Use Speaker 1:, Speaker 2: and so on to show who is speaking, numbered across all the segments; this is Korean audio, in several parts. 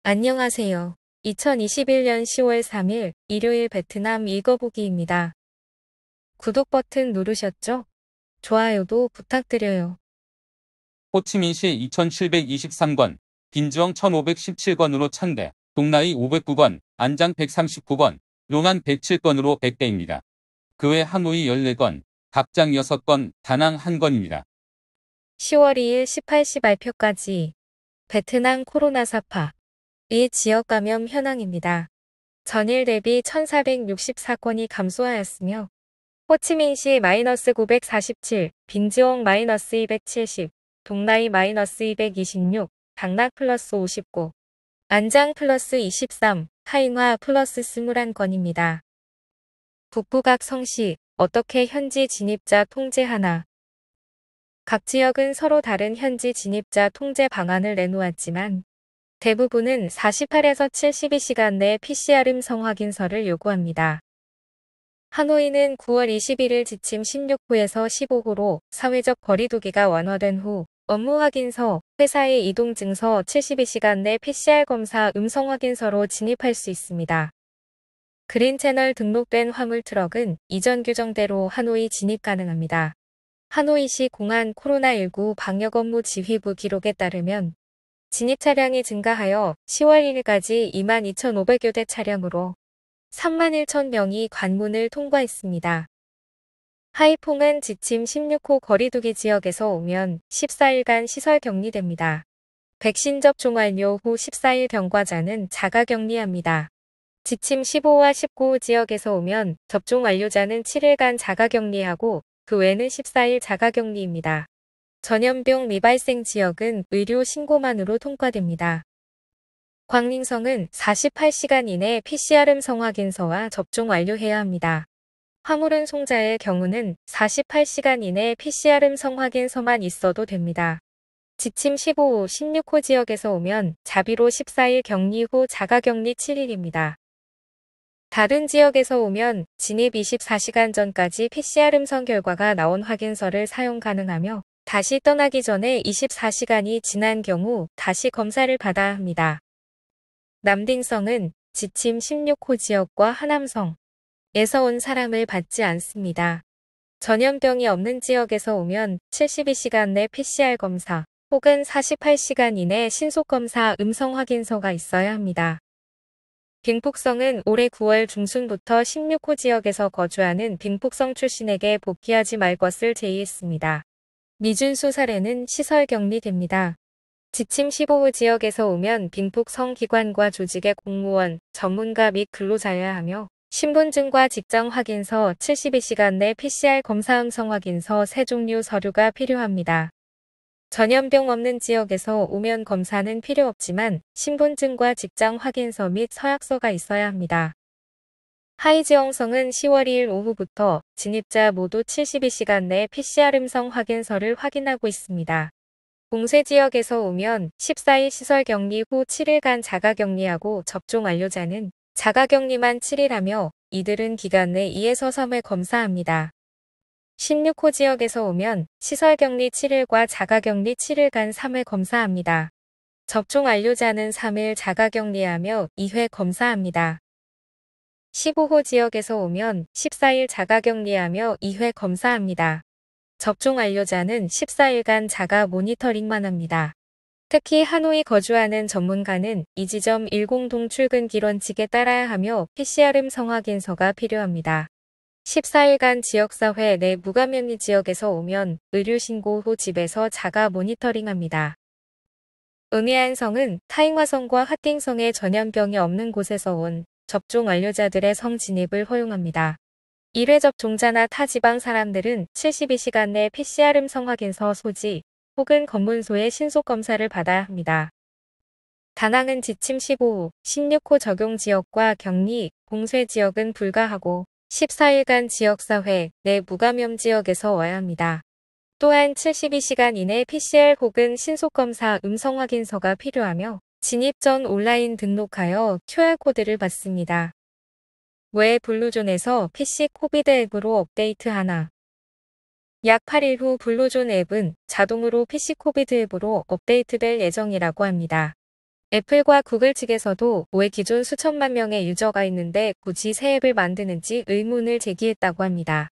Speaker 1: 안녕하세요. 2021년 10월 3일 일요일 베트남 읽어보기입니다. 구독 버튼 누르셨죠? 좋아요도 부탁드려요.
Speaker 2: 호치민시 2723권, 빈주엉 1517권으로 1000대, 동나이 509권, 안장 139번, 롱안 107건으로 100대입니다. 그 외 하노이 14건, 갑장 6건, 다낭 1건입니다.
Speaker 1: 10월 2일 18시 발표까지 베트남 코로나 사파 이 지역 감염 현황입니다. 전일 대비 1464건이 감소하였으며 호치민시 마이너스 947, 빈지옹 마이너스 270, 동나이 마이너스 226, 당락 플러스 59, 안장 플러스 23, 하인화 플러스 21건입니다. 북부각 성시 어떻게 현지 진입자 통제하나? 각 지역은 서로 다른 현지 진입자 통제 방안을 내놓았지만 대부분은 48에서 72시간 내 PCR 음성 확인서를 요구합니다. 하노이는 9월 21일 지침 16호에서 15호로 사회적 거리두기가 완화된 후 업무 확인서, 회사의 이동 증서 72시간 내 PCR 검사 음성 확인서로 진입할 수 있습니다. 그린 채널 등록된 화물 트럭은 이전 규정대로 하노이 진입 가능합니다. 하노이시 공안 코로나19 방역 업무 지휘부 기록에 따르면 진입 차량이 증가하여 10월 1일까지 22,500여 대 차량으로 31,000명이 관문을 통과했습니다. 하이퐁은 지침 16호 거리두기 지역에서 오면 14일간 시설 격리됩니다. 백신 접종 완료 후 14일 경과자는 자가 격리합니다. 지침 15와 19호 지역에서 오면 접종 완료자는 7일간 자가 격리하고 그 외는 14일 자가 격리입니다. 전염병 미발생 지역은 의료 신고만으로 통과됩니다. 광림성은 48시간 이내 PCR 음성 확인서와 접종 완료해야 합니다. 화물은 송자의 경우는 48시간 이내 PCR 음성 확인서만 있어도 됩니다. 지침 15호, 16호 지역에서 오면 자비로 14일 격리 후 자가격리 7일입니다. 다른 지역에서 오면 진입 24시간 전까지 PCR 음성 결과가 나온 확인서를 사용 가능하며 다시 떠나기 전에 24시간이 지난 경우 다시 검사를 받아야 합니다. 남딩성은 지침 16호 지역과 하남성에서 온 사람을 받지 않습니다. 전염병이 없는 지역에서 오면 72시간 내 PCR 검사 혹은 48시간 이내 신속검사 음성 확인서가 있어야 합니다. 빙폭성은 올해 9월 중순부터 16호 지역에서 거주하는 빙폭성 출신에게 복귀하지 말 것을 제의했습니다. 미준수 사례는 시설 격리됩니다. 지침 15호 지역에서 오면 빙폭성 기관과 조직의 공무원, 전문가 및 근로자여야 하며 신분증과 직장 확인서, 72시간 내 PCR 검사 음성 확인서 3종류 서류가 필요합니다. 전염병 없는 지역에서 오면 검사는 필요 없지만 신분증과 직장 확인서 및 서약서가 있어야 합니다. 하이지엉성은 10월 2일 오후부터 진입자 모두 72시간 내 PCR 음성 확인서를 확인하고 있습니다. 봉쇄 지역에서 오면 14일 시설 격리 후 7일간 자가격리하고 접종 완료자는 자가격리만 7일 하며 이들은 기간 내 2에서 3회 검사합니다. 16호 지역에서 오면 시설 격리 7일과 자가격리 7일간 3회 검사합니다. 접종 완료자는 3일 자가격리하며 2회 검사합니다. 15호 지역에서 오면 14일 자가격리하며 2회 검사합니다. 접종 완료자는 14일간 자가 모니터링만 합니다. 특히 하노이 거주하는 전문가는 이 지점 10동 출근 기원칙에 따라야 하며 PCR 음성 확인서가 필요합니다. 14일간 지역사회 내 무감염이 지역에서 오면 의료신고 후 집에서 자가 모니터링합니다. 은혜안성은 타잉화성과 하띵성의 전염병이 없는 곳에서 온 접종 완료자들의 성 진입을 허용합니다. 1회 접종자나 타 지방 사람들은 72시간 내 PCR 음성 확인서 소지 혹은 검문소의 신속검사를 받아야 합니다. 다낭은 지침 15호, 16호 적용 지역과 격리, 봉쇄 지역은 불가하고 14일간 지역사회 내 무감염 지역에서 와야 합니다. 또한 72시간 이내 PCR 혹은 신속검사 음성 확인서가 필요하며 진입 전 온라인 등록하여 QR코드를 받습니다. 외 블루존에서 PC 코비드 앱으로 업데이트하나? 약 8일 후 블루존 앱은 자동으로 PC 코비드 앱으로 업데이트될 예정이라고 합니다. 애플과 구글 측에서도 왜 기존 수천만 명의 유저가 있는데 굳이 새 앱을 만드는지 의문을 제기했다고 합니다.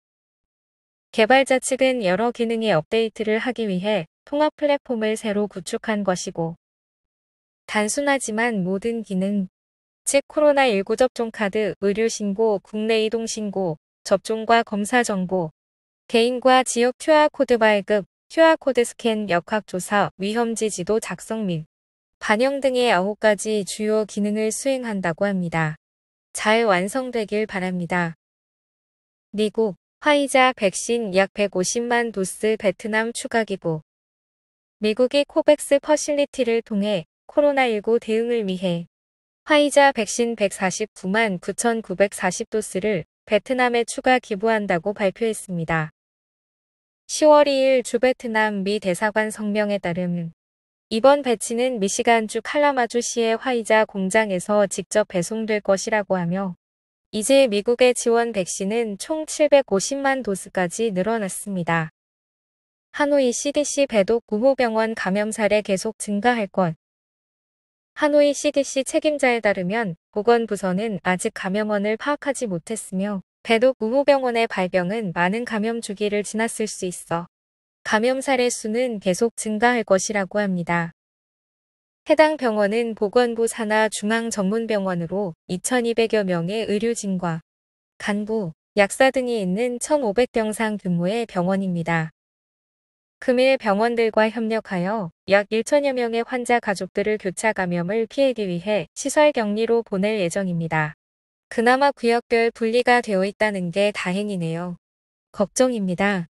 Speaker 1: 개발자 측은 여러 기능의 업데이트를 하기 위해 통합 플랫폼을 새로 구축한 것이고, 단순하지만 모든 기능, 즉 코로나19 접종 카드, 의료 신고, 국내 이동 신고, 접종과 검사 정보, 개인과 지역 QR코드 발급, QR코드 스캔, 역학조사, 위험지 지도 작성 및 반영 등의 9가지 주요 기능을 수행한다고 합니다. 잘 완성되길 바랍니다. 미국, 화이자 백신 약 150만 도스 베트남 추가 기부. 미국이 코백스 퍼실리티를 통해 코로나19 대응을 위해 화이자 백신 149만 9,940도스를 베트남에 추가 기부한다고 발표했습니다. 10월 2일 주 베트남 미 대사관 성명에 따르면 이번 배치는 미시간주 칼라마주시의 화이자 공장에서 직접 배송될 것이라고 하며, 이제 미국의 지원 백신은 총 750만 도스까지 늘어났습니다. 하노이 CDC 배독 구호병원 감염 사례 계속 증가할 것. 하노이 CDC 책임자에 따르면 보건부서는 아직 감염원을 파악하지 못했으며, 배독 구호병원의 발병은 많은 감염 주기를 지났을 수 있어 감염 사례 수는 계속 증가할 것이라고 합니다. 해당 병원은 보건부 산하 중앙전문병원으로 2,200여 명의 의료진과 간부, 약사 등이 있는 1,500병상 규모의 병원입니다. 금일 병원들과 협력하여 약 1,000여 명의 환자 가족들을 교차 감염을 피하기 위해 시설 격리로 보낼 예정입니다. 그나마 구역별 분리가 되어 있다는 게 다행이네요. 걱정입니다.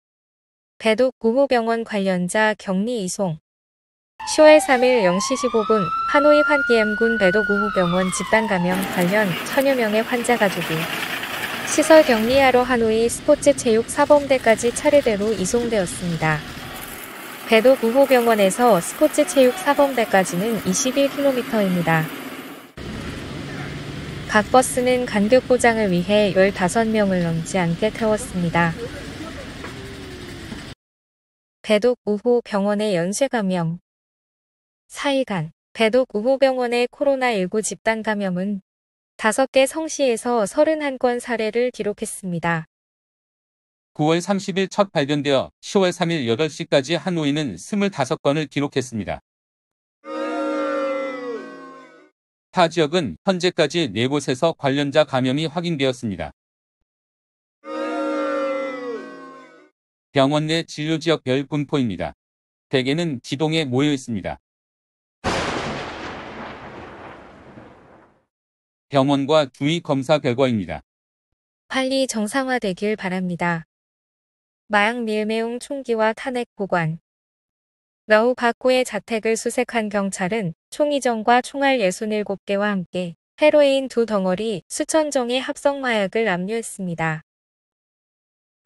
Speaker 1: 배독 구호병원 관련자 격리 이송. 10월 3일 0시 15분 하노이 환티엠군 배독 구호병원 집단감염 관련 1,000여 명의 환자 가족이 시설 격리하러 하노이 스포츠체육 사범대까지 차례대로 이송되었습니다. 배독 구호병원에서 스포츠체육 사범대까지는 21km입니다. 각 버스는 간격 보장을 위해 15명을 넘지 않게 태웠습니다. 배독 우호 병원의 연쇄 감염. 4일간 배독 우호 병원의 코로나19 집단 감염은 5개 성시에서 31건 사례를 기록했습니다.
Speaker 2: 9월 30일 첫 발견되어 10월 3일 8시까지 하노이는 25건을 기록했습니다. 타 지역은 현재까지 4곳에서 관련자 감염이 확인되었습니다. 병원 내 진료지역별 분포입니다. 대개는 지동에 모여 있습니다. 병원과 주의 검사 결과입니다.
Speaker 1: 빨리 정상화되길 바랍니다. 마약 밀매용 총기와 탄핵 보관. 라우 박구의 자택을 수색한 경찰은 총이정과 총알 67개와 함께 헤로인 2덩어리, 수천 정의 합성 마약을 압류했습니다.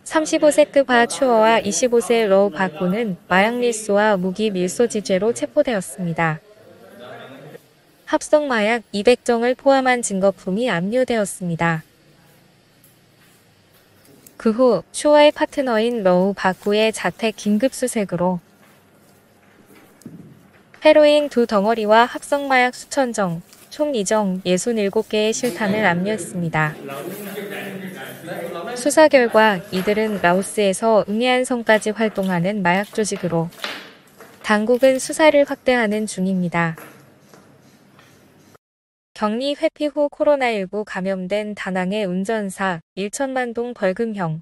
Speaker 1: 35세급 하추어와 25세 러우 박구는 마약 밀수와 무기 밀소지죄로 체포되었습니다. 합성 마약 200정을 포함한 증거품이 압류되었습니다. 그 후 추어의 파트너인 러우 박구의 자택 긴급 수색으로 헤로인 2덩어리와 합성마약 수천 정, 총 2정 67개의 실탄을 압류했습니다. 수사 결과 이들은 라오스에서 응해안성까지 활동하는 마약 조직으로 당국은 수사를 확대하는 중입니다. 격리 회피 후 코로나19 감염된 다낭의 운전사 1천만 동 벌금형.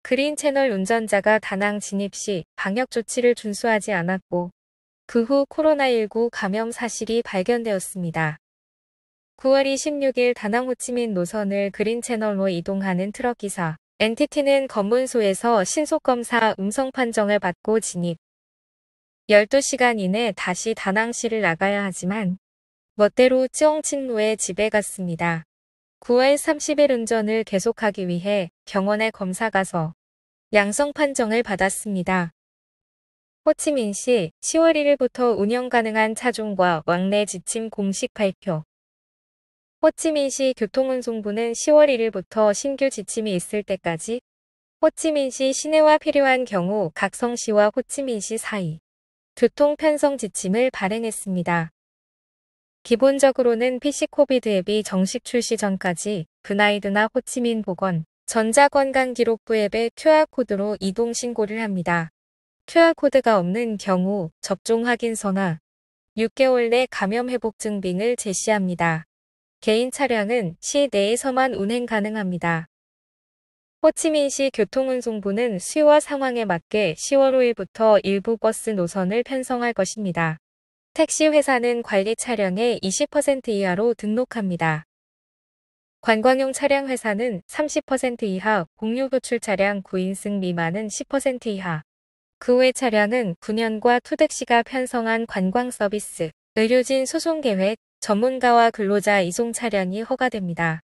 Speaker 1: 그린 채널 운전자가 다낭 진입 시 방역 조치를 준수하지 않았고 그 후 코로나19 감염 사실이 발견되었습니다. 9월 26일 다낭 호치민 노선을 그린 채널로 이동하는 트럭 기사 NTT는 검문소에서 신속검사 음성 판정을 받고 진입. 12시간 이내 다시 다낭시를 나가야 하지만 멋대로 쯔옹친로에 집에 갔습니다. 9월 30일 운전을 계속하기 위해 병원에 검사 가서 양성 판정을 받았습니다. 호치민시 10월 1일부터 운영 가능한 차종과 왕래 지침 공식 발표. 호치민시 교통운송부는 10월 1일부터 신규 지침이 있을 때까지 호치민시 시내와 필요한 경우 각 성시와 호치민시 사이 교통 편성 지침을 발행했습니다. 기본적으로는 PC 코비드 앱이 정식 출시 전까지 브나이드나 호치민 보건 전자건강기록부 앱에 QR코드로 이동 신고를 합니다. QR코드가 없는 경우 접종 확인서나 6개월 내 감염 회복 증빙을 제시합니다. 개인 차량은 시 내에서만 운행 가능합니다. 호치민시 교통운송부는 수요와 상황에 맞게 10월 5일부터 일부 버스 노선을 편성할 것입니다. 택시 회사는 관리 차량의 20% 이하로 등록합니다. 관광용 차량 회사는 30% 이하, 공유 호출 차량 9인승 미만은 10% 이하. 그 외 차량은 9년과 투덱시가 편성한 관광 서비스, 의료진 소송 계획, 전문가와 근로자 이송 차량이 허가됩니다.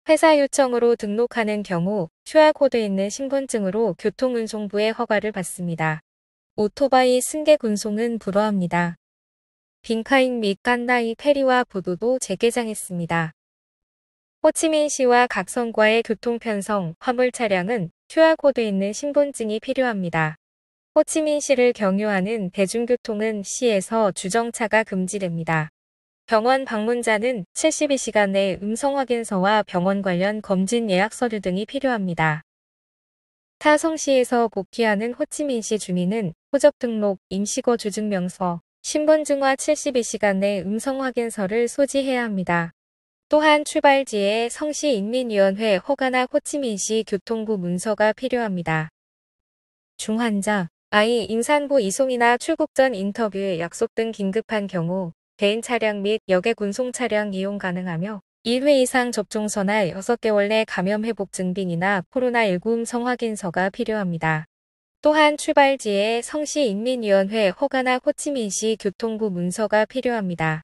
Speaker 1: 회사 요청으로 등록하는 경우 QR코드 있는 신분증으로 교통운송부의 허가를 받습니다. 오토바이 승객 운송은 불허합니다. 빈카잉 및 깐나이 페리와 보도도 재개장했습니다. 호치민시와 각 성과의 교통 편성, 화물 차량은 QR코드 있는 신분증이 필요합니다. 호치민시를 경유하는 대중교통은 시에서 주정차가 금지됩니다. 병원 방문자는 72시간 내 음성 확인서와 병원 관련 검진 예약 서류 등이 필요합니다. 타 성시에서 복귀하는 호치민시 주민은 호접 등록, 임시거주 증명서, 신분증과 72시간 내 음성 확인서를 소지해야 합니다. 또한 출발지에 성시인민위원회 허가나 호치민시 교통부 문서가 필요합니다. 중환자, 아이 임산부 이송이나 출국 전 인터뷰 약속 등 긴급한 경우 개인 차량 및 여객 운송 차량 이용 가능하며 1회 이상 접종서나 6개월 내 감염 회복 증빙이나 코로나19 음성 확인서가 필요합니다. 또한 출발지에 성시인민위원회 허가나 호치민시 교통부 문서가 필요합니다.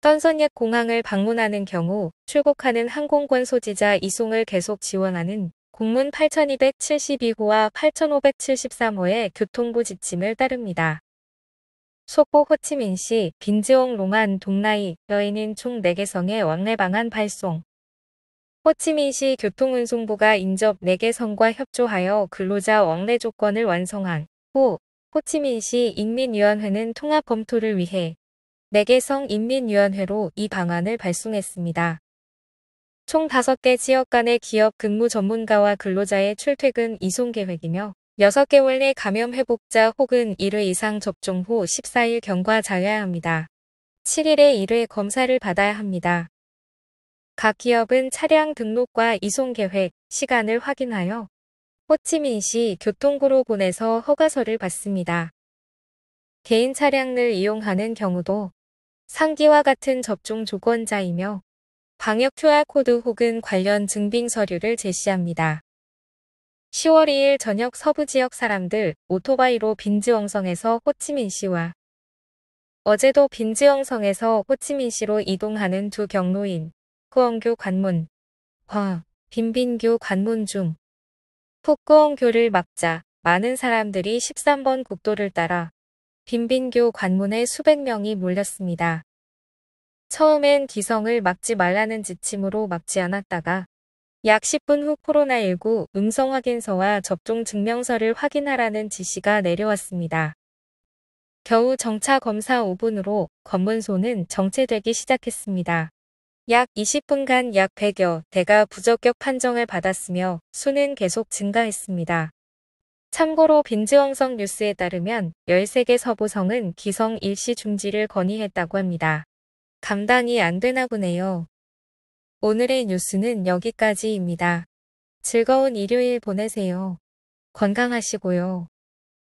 Speaker 1: 떤선역 공항을 방문하는 경우 출국하는 항공권 소지자 이송을 계속 지원하는 공문 8272호와 8573호의 교통부 지침을 따릅니다. 속보 호치민시, 빈지옹 롱안 동나이, 여인인 총 4개성의 왕래 방안 발송. 호치민시 교통운송부가 인접 4개 성과 협조하여 근로자 왕래 조건을 완성한 후 호치민시 인민위원회는 통합 검토를 위해 4개 성 인민위원회로 이 방안을 발송했습니다. 총 5개 지역 간의 기업 근무 전문가와 근로자의 출퇴근 이송 계획이며 6개월 내 감염 회복자 혹은 1회 이상 접종 후 14일 경과자여야 합니다. 7일에 1회 검사를 받아야 합니다. 각 기업은 차량 등록과 이송 계획, 시간을 확인하여 호치민시 교통부로 보내서 허가서를 받습니다. 개인 차량을 이용하는 경우도 상기와 같은 접종 조건자이며 방역 QR코드 혹은 관련 증빙 서류를 제시합니다. 10월 2일 저녁 서부 지역 사람들 오토바이로 빈지엉성에서 호치민시와 어제도 빈지엉성에서 호치민시로 이동하는 두 경로인 푸꾸엉교 관문, 빈빈교 관문 중 푸꾸엉교를 막자 많은 사람들이 13번 국도를 따라 빈빈교 관문에 수백 명이 몰렸습니다. 처음엔 기성을 막지 말라는 지침으로 막지 않았다가 약 10분 후 코로나19 음성 확인서와 접종 증명서를 확인하라는 지시가 내려왔습니다. 겨우 정차 검사 5분으로 검문소는 정체되기 시작했습니다. 약 20분간 약 100여 대가 부적격 판정을 받았으며 수는 계속 증가했습니다. 참고로 빈지엉성 뉴스에 따르면 13개 서부성은 기성 일시 중지를 건의했다고 합니다. 감당이 안 되나 보네요. 오늘의 뉴스는 여기까지입니다. 즐거운 일요일 보내세요. 건강하시고요.